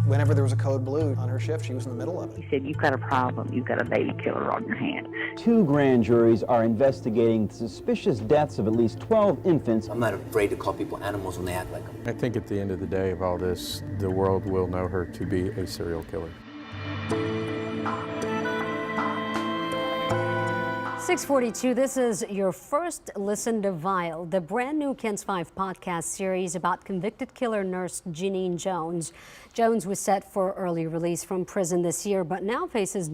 Whenever there was a code blue on her shift, she was in the middle of it. He said, "You've got a problem. You've got a baby killer on your hands." 2 grand juries are investigating the suspicious deaths of at least 12 infants. I'm not afraid to call people animals when they act like them. I think at the end of the day of all this, the world will know her to be a serial killer. 6:42, this is your first listen to Vile, the brand new KENS 5 podcast series about convicted killer nurse Genene Jones. Jones was set for early release from prison this year, but now faces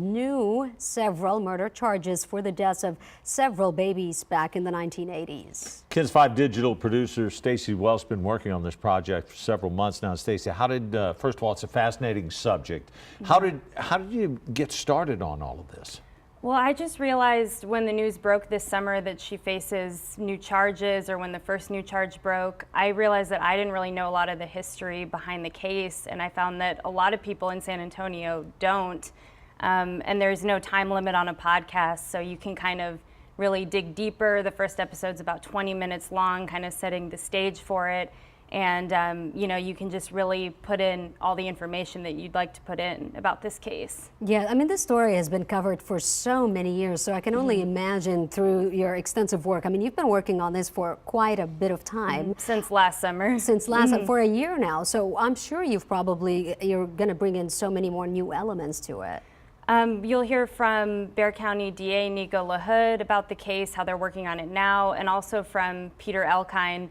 several murder charges for the deaths of several babies back in the 1980s. KENS 5 digital producer Stacey Welsh been working on this project for several months now. Stacey, how did, first of all, it's a fascinating subject. How did you get started on all of this? Well, I just realized when the news broke this summer that she faces new charges, or when the first new charge broke, I realized that I didn't really know a lot of the history behind the case, and I found that a lot of people in San Antonio don't. And there's no time limit on a podcast, so you can kind of really dig deeper. The first episode's about 20 minutes long, kind of setting the stage for it. And, you know, you can just really put in all the information that you'd like to put in about this case. Yeah, I mean, this story has been covered for so many years, so I can only imagine through your extensive work. I mean, you've been working on this for quite a bit of time. Since last summer. Since last, for a year now. So I'm sure you're going to bring in so many more new elements to it. You'll hear from Bexar County DA Nico LaHood about the case, how they're working on it now, and also from Peter Elkine.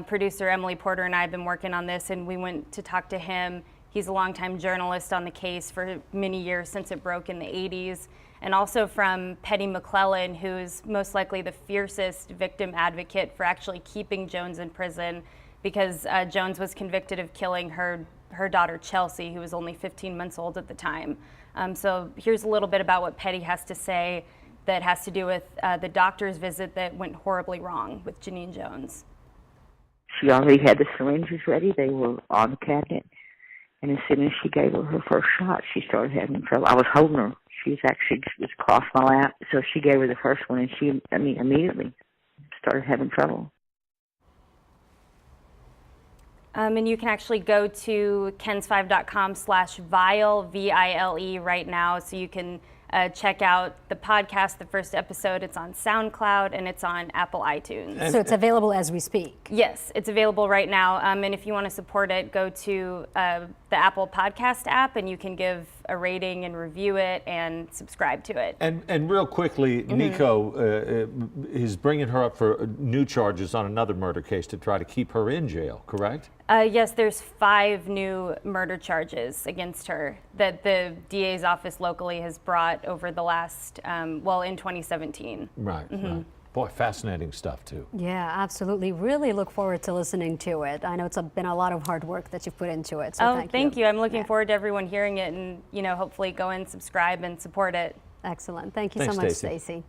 Producer Emily Porter and I have been working on this, and we went to talk to him. He's a longtime journalist on the case for many years since it broke in the 80s. And also from Petty McClellan, who's most likely the fiercest victim advocate for actually keeping Jones in prison, because Jones was convicted of killing her daughter Chelsea, who was only 15 months old at the time. So here's a little bit about what Petty has to say that has to do with the doctor's visit that went horribly wrong with Genene Jones. She already had the syringes ready. They were on the cabinet. And as soon as she gave her her first shot, she started having trouble. I was holding her. She was actually just across my lap. So she gave her the first one, and she, immediately started having trouble. And you can actually go to kens5.com/vile, VILE right now, so you can check out the podcast, the first episode. It's on SoundCloud and it's on Apple iTunes. So it's available as we speak? Yes, it's available right now. And if you want to support it, go to the Apple Podcast app, and you can give a rating and review it and subscribe to it. And real quickly, Nico is bringing her up for new charges on another murder case to try to keep her in jail, correct? Yes, there's 5 new murder charges against her that the DA's office locally has brought over the last, in 2017. Right, right. Boy, fascinating stuff too. Yeah, absolutely. Really look forward to listening to it. I know it's been a lot of hard work that you've put into it. So thank you. I'm looking forward to everyone hearing it, and hopefully go and subscribe and support it. Excellent. Thank you so much, Stacey.